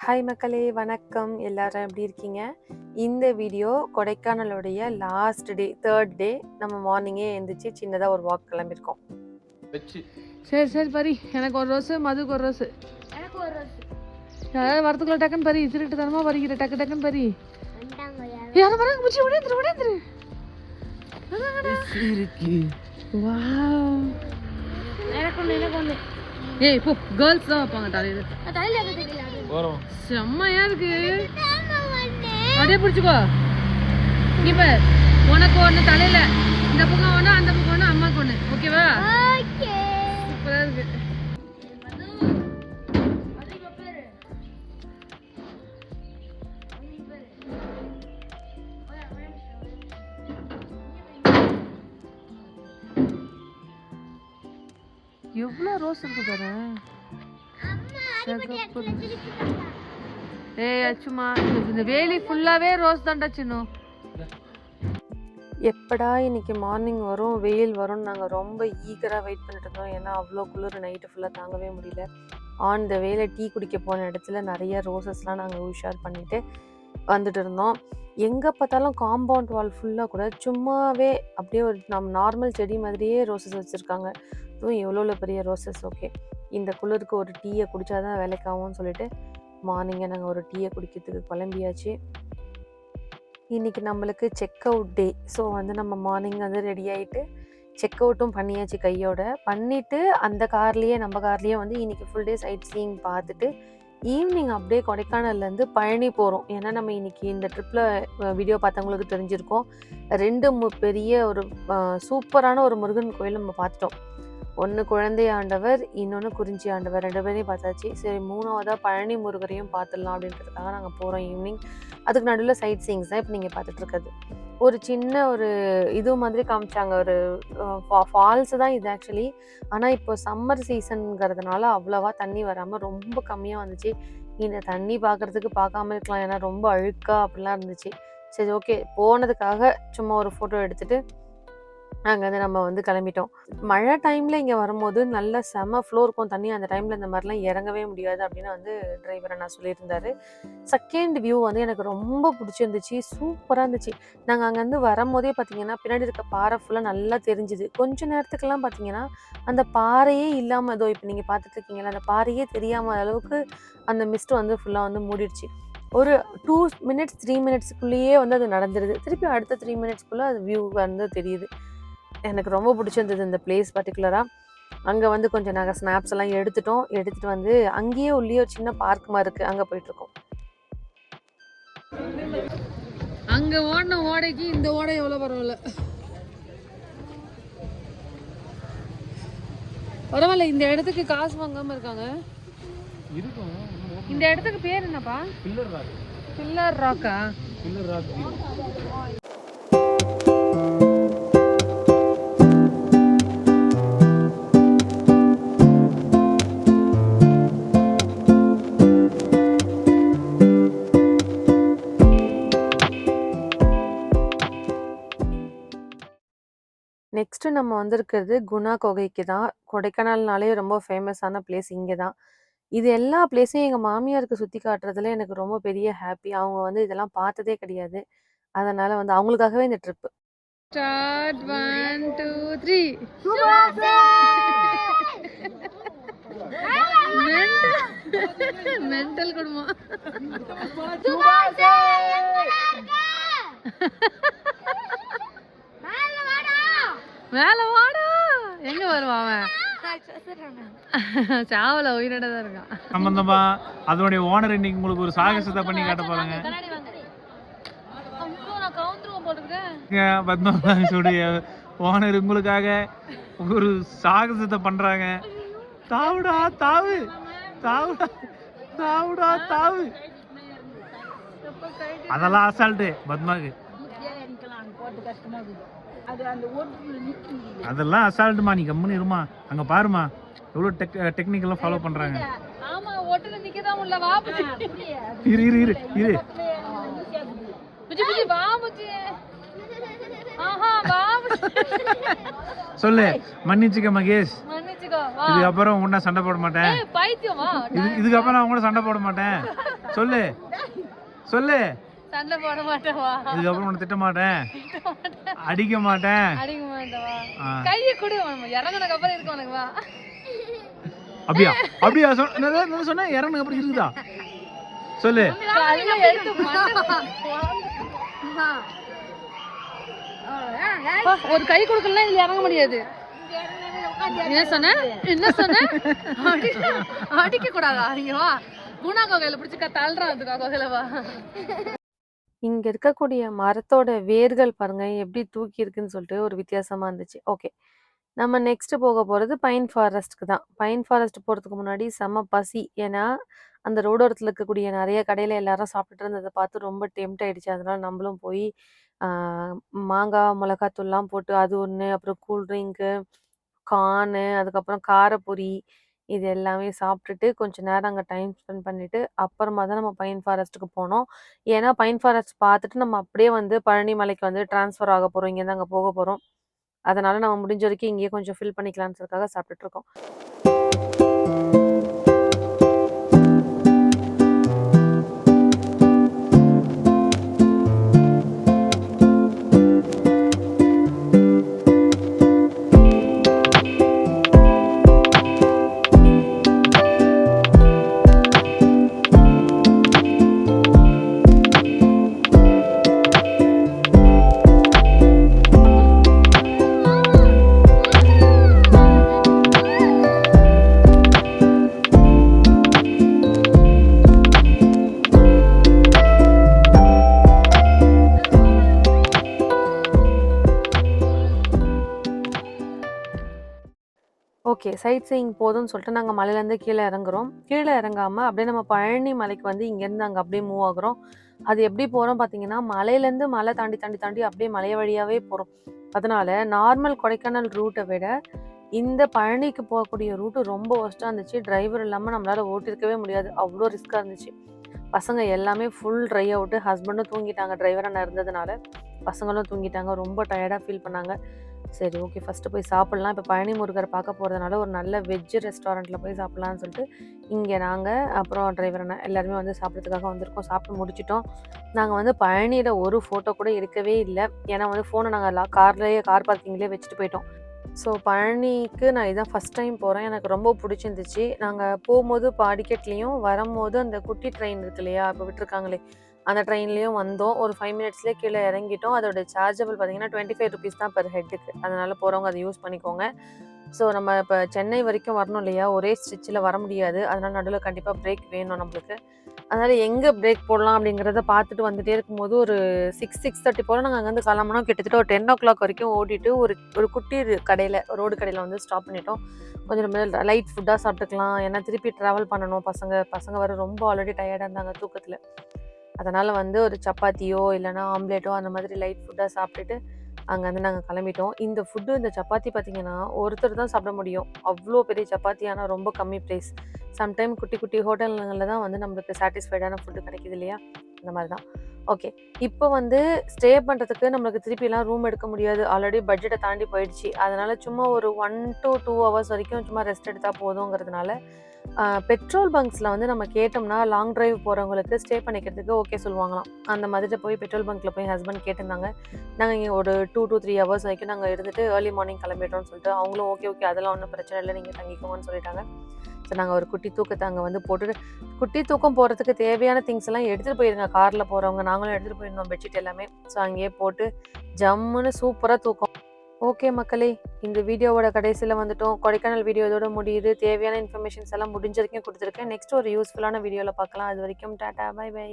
Hi மக்களே, வணக்கம். எல்லாரும் எப்படி இருக்கீங்க? இந்த வீடியோ கொடைக்கானலுடைய லாஸ்ட் டே, 3rd டே. நம்ம மார்னிங்கே எழுந்திரிச்சு சின்னதாக ஒரு வாக் கிளம்பியிருக்கோம். சரி சரி பரி, எனக்கு ஒரு ரோஸு, மதுக்கு ஒரு ரோஸு, எனக்கு ஒரு ரோஸு. யாராவது வரத்துக்குள்ள டக்குன்னு பரி, திருட்டு தரமா பறிக்கிற, டக்கு டக்குன்னு பரி. யாரும் வராங்க, முடிச்சு உடையந்துரு உடையந்துரு. எனக்கு ஒன்று. ஏய் போ, கேர்ள்ஸ் தான் வைப்பாங்க தலையில. செம்மையா இருக்கு, அப்படியே பிடிச்சிக்கோ. இப்ப உனக்கு ஒண்ணு தலையில, இந்த பக்கம் ஒண்ணு, அந்த பக்கம் ஒண்ணு, அம்மாக்கு ஒண்ணு. ஓகேவா? சூப்பரா இருக்கு. எவ்வளவு ரோஸ் இருக்கு பாரு. ஏய் அச்சுமா, இந்த வேலி ஃபுல்லாவே ரோஸ் தான்டா சின்ன. எப்படா இன்னைக்கு மார்னிங் வரும், வெயில் வரும்னு நாங்கள் ரொம்ப ஈகராக வெயிட் பண்ணிட்டு இருந்தோம். ஏன்னா அவ்வளோ குளிர் நைட்டு ஃபுல்லாக தாங்கவே முடியல. ஆன் த வேல டீ குடிக்க போன இடத்துல நிறைய ரோசஸ்லாம் நாங்கள் உஷார் பண்ணிட்டு வந்துட்டு இருந்தோம். எங்கே பார்த்தாலும் காம்பவுண்ட் வால் ஃபுல்லாக கூட சும்மாவே அப்படியே ஒரு நம்ம நார்மல் செடி மாதிரியே ரோசஸ் வச்சுருக்காங்க. அதுவும் எவ்வளோ பெரிய ரோசஸ். ஓகே, இந்த குளிருக்கு ஒரு டீயை குடித்தாதான் வேலைக்காகும்னு சொல்லிட்டு மார்னிங்கே நாங்கள் ஒரு டீயை குடிக்கிறதுக்கு கிளம்பியாச்சு. இன்றைக்கி நம்மளுக்கு செக் அவுட் டே. ஸோ நம்ம மார்னிங் ரெடி ஆகிட்டு செக் அவுட்டும் பண்ணியாச்சு. கையோட பண்ணிவிட்டு அந்த கார்லேயே, நம்ம கார்லேயே இன்றைக்கி ஃபுல் டே சைட் சீயிங் பார்த்துட்டு ஈவினிங் அப்படியே கொடைக்கானல்லேருந்து பழனி போகிறோம். ஏன்னா நம்ம இன்றைக்கி இந்த ட்ரிப்பில் வீடியோ பார்த்தவங்களுக்கு தெரிஞ்சிருக்கோம், 2 பெரிய ஒரு சூப்பரான ஒரு முருகன் கோயில் நம்ம பார்த்துட்டோம். ஒன்று குழந்தை ஆண்டவர், இன்னொன்று குறிஞ்சி ஆண்டவர், 2 பேரையும் பார்த்தாச்சு. சரி, 3வதாக பழனி முருகரையும் பார்த்துடலாம் அப்படின்றதுக்காக நாங்கள் போகிறோம் ஈவினிங். அதுக்கு நடுவில் சைட் சீயிங்ஸ் தான் இப்போ நீங்கள் பார்த்துட்ருக்குது. ஒரு சின்ன ஒரு இது மாதிரி காமிச்சாங்க, ஒரு ஃபால்ஸ் தான் இது ஆக்சுவலி. ஆனால் இப்போ சம்மர் சீசனுங்கிறதுனால அவ்வளோவா தண்ணி வராமல் ரொம்ப கம்மியாக வந்துச்சு. இந்த தண்ணி பார்க்குறதுக்கு பார்க்காம இருக்கலாம், ஏன்னா ரொம்ப அழுக்கா அப்படிலாம் இருந்துச்சு. சரி ஓகே, போனதுக்காக சும்மா ஒரு ஃபோட்டோ எடுத்துகிட்டு அங்கேருந்து நம்ம கிளம்பிட்டோம். மழை டைமில் இங்கே வரும்போது நல்ல செம ஃப்ளோ இருக்கும் தண்ணி. அந்த டைமில் இந்த மாதிரிலாம் இறங்கவே முடியாது அப்படின்னு டிரைவரை நான் சொல்லியிருந்தாரு. செகண்ட் வியூ எனக்கு ரொம்ப பிடிச்சிருந்துச்சு, சூப்பராக இருந்துச்சு. நாங்கள் அங்கேருந்து வரும்போதே பார்த்தீங்கன்னா பின்னாடி இருக்க பாறை ஃபுல்லாக நல்லா தெரிஞ்சுது. கொஞ்சம் நேரத்துக்கெல்லாம் பார்த்தீங்கன்னா அந்த பாறையே இல்லாமல், ஏதோ இப்போ நீங்கள் பார்த்துட்ருக்கீங்களா, அந்த பாறையே தெரியாமல் அளவுக்கு அந்த மிஸ்ட் ஃபுல்லாக மூடிடுச்சு. ஒரு 2 மினிட்ஸ் 3 மினிட்ஸுக்குள்ளேயே அது நடந்துருது. திருப்பி அடுத்த 3 மினிட்ஸ்க்குள்ளே அது வியூ தெரியுது. எனக்கு ரொம்ப பிடிச்சிருந்தது இந்த பிளேஸ் பர்டிகுலராக. அங்கே கொஞ்சம் நாங்கள் ஸ்னாப்ஸ் எல்லாம் எடுத்துகிட்டு அங்கேயே உள்ளே ஒரு சின்ன பார்க் மாதிரி இருக்குது, அங்கே போயிட்டுருக்கோம். அங்கே ஓடின ஓடைக்கு இந்த ஓடை எவ்வளோ பரவாயில்ல. பரவாயில்ல, இந்த இடத்துக்கு காசு வாங்காமல் இருக்காங்க. இந்த இடத்துக்கு பேர் என்னப்பா? Pillar Raqqa? Pillar rock. Next நம்ம வந்திருக்கிறது குணா குகைக்கு தான். கொடைக்கானல்னாலே ரொம்ப ஃபேமஸான பிளேஸ் இங்கே தான். இது எல்லா பிளேஸையும் எங்கள் மாமியாருக்கு சுற்றி காட்டுறதுல எனக்கு ரொம்ப பெரிய ஹாப்பி. அவங்க இதெல்லாம் பார்த்ததே கிடையாது. அதனால் அவங்களுக்காகவே இந்த ட்ரிப்பு. ஸ்டார்ட் 1 2 3. மென்டல் குடும்பம். மேல வாடா. எங்க வருவான் அவன்? சாவல உயிரோட தான் இருக்கான். சம்பந்தமா அதோட ஓனர் இன்னைக்கு உங்களுக்கு ஒரு சாகசத்தை பண்ணி காட்ட போறாங்க. பத்மநாபனுடைய ஓனர் உங்களுக்காக ஒரு சாகசத்தை பண்றாங்க. தாவுடா தாவு, தாவுடா தாவுடா தாவு. அதெல்லாம் அசால்ட்டு பத்மாக்கு. அதெல்லாம் அசால்ட்டுமா, நீ கம்முன்னு இருமா. அங்க பாருமா எவ்வளோ டெக்னிக்கெல்லாம் ஃபாலோ பண்றாங்க. இரு இரு இரு இரு. சொல்லு, மன்னிச்சுக்க மகேஷ், இதுக்கப்புறம் உன்ன சண்டை போட மாட்டேன். இதுக்கப்புறம் நான் உங்களோட சண்டை போட மாட்டேன். சொல்லு சொல்லு. சண்டை போட மாட்டேவா, இதுக்கப்புறம் உன்னை திட்ட மாட்டேன், அடிக்க மாட்டேன். அடிக்க மாட்டேவா, கையை கொடு, இறங்கினதுக்கு அப்புறம் இருக்கு உனக்கு வா. அப்படியா அப்படியா சொன்ன இறங்கினதுக்கு அப்புறம் இருக்குதா சொல்லு. ஒரு கை கொடுக்கலாம், இதுல இறங்க முடியாது. என்ன சொன்ன என்ன சொன்ன? அடிக்க கூடாதா? இங்க வா, குணா கோகையில பிடிச்சி தள்ளுறான். அதுக்கா கோகையில வா. இங்க இருக்கக்கூடிய மரத்தோட வேர்கள் பாருங்க எப்படி தூக்கி இருக்குன்னு சொல்லிட்டு ஒரு வித்தியாசமா இருந்துச்சு. ஓகே, நம்ம நெக்ஸ்ட் போக போறது பைன் ஃபாரஸ்ட்க்கு தான். பைன் ஃபாரஸ்ட் போறதுக்கு முன்னாடி செம்ம பசி. ஏன்னா அந்த ரோடோரத்தில் இருக்கக்கூடிய நிறைய கடையில எல்லாரும் சாப்பிட்டுட்டு இருந்ததை பார்த்து ரொம்ப டெம்ட் ஆயிடுச்சு. அதனால நம்மளும் போய் மாங்காய் மிளகாத்தூள்லாம் போட்டு அது ஒன்று, அப்புறம் கூல்ட்ரிங்க்கு, கார்னு, அதுக்கப்புறம் காரப்பொரி, இது எல்லாமே சாப்பிட்டுட்டு கொஞ்ச நேரம் அங்கே டைம் ஸ்பெண்ட் பண்ணிட்டு அப்புறமா தான் நம்ம பைன் ஃபாரஸ்ட்டுக்கு போனோம். ஏன்னா பைன் ஃபாரஸ்ட் பார்த்துட்டு நம்ம அப்படியே வந்து பழனி மலைக்கு வந்து ட்ரான்ஸ்ஃபர் ஆக போகிறோம், இங்கேருந்து அங்கே போக போகிறோம். அதனால நம்ம முடிஞ்ச வரைக்கும் இங்கேயே கொஞ்சம் ஃபில் பண்ணிக்கலான்றதுக்காக சாப்பிட்டுட்டு இருக்கோம். ஓகே, சைட் சீயிங் போதும்னு சொல்லிட்டு நாங்கள் மலையிலேருந்து கீழே இறங்குறோம். கீழே இறங்காமல் அப்படியே நம்ம பழனி மலைக்கு வந்து இங்கேருந்து அங்கே அப்படியே மூவ் ஆகுறோம். அது எப்படி போகிறோம் பார்த்தீங்கன்னா, மலையிலேருந்து மலை தாண்டி தாண்டி தாண்டி அப்படியே மலை வழியாகவே போகிறோம். அதனால நார்மல் கொடைக்கானல் ரூட்டை விட இந்த பழனிக்கு போகக்கூடிய ரூட்டு ரொம்ப ஒஸ்ட்டாக இருந்துச்சு. டிரைவர் இல்லாமல் நம்மளால் ஓட்டிருக்கவே முடியாது, அவ்வளோ ரிஸ்க்காக இருந்துச்சு. பசங்க எல்லாமே ஃபுல் ட்ரை அவுட்டு. ஹஸ்பண்டும் தூங்கிட்டாங்க, டிரைவர் அண்ணா இருந்ததுனால. பசங்களும் தூங்கிட்டாங்க, ரொம்ப டயர்டாக ஃபீல் பண்ணாங்க. சரி ஓகே, ஃபஸ்ட்டு போய் சாப்பிட்லாம். இப்போ பழனி முருகரை பார்க்க போகிறதுனால ஒரு நல்ல வெஜ் ரெஸ்டாரண்ட்டில் போய் சாப்பிட்லான்னு சொல்லிட்டு இங்கே நாங்கள் அப்புறம் டிரைவர் அண்ணா எல்லாருமே வந்து சாப்பிட்றதுக்காக வந்திருக்கோம். சாப்பிட்டு முடிச்சிட்டோம். நாங்கள் வந்து பழனியில் ஒரு ஃபோட்டோ கூட எடுக்கவே இல்லை. ஏன்னா வந்து ஃபோனை நாங்கள் கார் பார்க்கிங்லேயே வச்சுட்டு போயிட்டோம். ஸோ பழனிக்கு நான் இதான் ஃபஸ்ட் டைம் போகிறேன். எனக்கு ரொம்ப பிடிச்சிருந்துச்சு. நாங்கள் போகும்போது படிக்கட்லேயும், வரும்போது அந்த குட்டி ட்ரெயின் இருக்கு இல்லையா, இப்போ விட்டுருக்காங்களே, அந்த ட்ரெயின்லேயும் வந்தோம். ஒரு 5 மினிட்ஸ்லேயே கீழே இறங்கிட்டோம். அதோட சார்ஜபிள் பார்த்தீங்கன்னா 25 ருபீஸ் தான் பெர் ஹெட்டுக்கு. அதனால் போகிறவங்க அதை யூஸ் பண்ணிக்கோங்க. ஸோ நம்ம இப்போ சென்னை வரைக்கும் வரணும் இல்லையா, ஒரே ஸ்ட்ரெச்சில் வர முடியாது. அதனால் நடுவில் கண்டிப்பாக பிரேக் வேணும் நம்மளுக்கு. அதனால் எங்கே பிரேக் போடலாம் அப்படிங்கிறத பார்த்துட்டு வந்துகிட்டே இருக்கும்போது ஒரு 6:30 போல் நாங்கள் அங்கேருந்து கிளம்புனோம். கிட்டத்தட்ட ஒரு 10 o'clock வரைக்கும் ஓட்டிட்டு ஒரு குட்டி கடையில், ரோடு கடையில் வந்து ஸ்டாப் பண்ணிட்டோம். கொஞ்சம் நம்ம லைட் ஃபுட்டாக சாப்பிட்டுக்கலாம். ஏன்னா திருப்பி ட்ராவல் பண்ணணும். பசங்க வர ரொம்ப ஆல்ரெடி டயர்டாக இருந்தாங்க தூக்கத்தில். அதனால் வந்து ஒரு சப்பாத்தியோ இல்லைனா ஆம்லேட்டோ அந்த மாதிரி லைட் ஃபுட்டாக சாப்பிட்டுட்டு அங்கேருந்து நாங்கள் கிளம்பிட்டோம். இந்த சப்பாத்தி பார்த்திங்கன்னா ஒருத்தர் தான் சாப்பிட முடியும். அவ்வளோ பெரிய சப்பாத்தி, ஆனால் ரொம்ப கம்மி ப்ரைஸ். சம்டைம் குட்டி குட்டி ஹோட்டல்களில் தான் வந்து நம்மளுக்கு சாட்டிஸ்ஃபைடான ஃபுட்டு கிடைக்கிது இல்லையா, அந்த மாதிரி தான். ஓகே, இப்போ வந்து ஸ்டே பண்ணுறதுக்கு நம்மளுக்கு திருப்பிலாம் ரூம் எடுக்க முடியாது. ஆல்ரெடி பட்ஜெட்டை தாண்டி போயிடுச்சு. அதனால் சும்மா ஒரு 1 to 2 hours வரைக்கும் சும்மா ரெஸ்ட் எடுத்தால் போதுங்கிறதுனால பெட்ரோல் பங்க்ஸில் வந்து நம்ம கேட்டோம்னா லாங் டிரைவ் போகிறவங்களுக்கு ஸ்டே பண்ணிக்கிறதுக்கு ஓகே சொல்லுவாங்களாம். அந்த மாதிரி போய் பெட்ரோல் பங்க்கில் போய் ஹஸ்பண்ட் கேட்டிருந்தாங்க. நாங்கள் இங்கே ஒரு 2 to 3 hours வரைக்கும் நாங்கள் இருந்துட்டு ஏர்லி மார்னிங் கிளம்பிட்டோம்னு சொல்லிட்டு அவங்களும் ஓகே அதெல்லாம் ஒன்றும் பிரச்சனை இல்லை, நீங்கள் தங்கிக்கோங்கன்னு சொல்லிட்டாங்க. ஸோ நாங்கள் ஒரு குட்டி தூக்கத்தை அங்கே வந்து போட்டுட்டு, குட்டி தூக்கம் போகிறதுக்கு தேவையான திங்ஸ் எல்லாம் எடுத்துகிட்டு போயிருங்க காரில் போகிறவங்க. நாங்களும் எடுத்துகிட்டு போயிருந்தோம் பெட்ஷீட் எல்லாமே. ஸோ அங்கேயே போட்டு ஜம்முன்னு சூப்பராக தூக்கம். ஓகே மக்களே, இந்த வீடியோவோட கடைசியில் வந்துட்டோம். கொடைக்கானல் வீடியோ இதோட முடியுது. தேவையான இன்ஃபர்மேஷன்ஸ் எல்லாம் முடிஞ்ச வரைக்கும் கொடுத்துருக்கேன். நெக்ஸ்ட் ஒரு யூஸ்ஃபுல்லான வீடியோவில் பார்க்கலாம். அது வரைக்கும் டாட்டா, பை பை.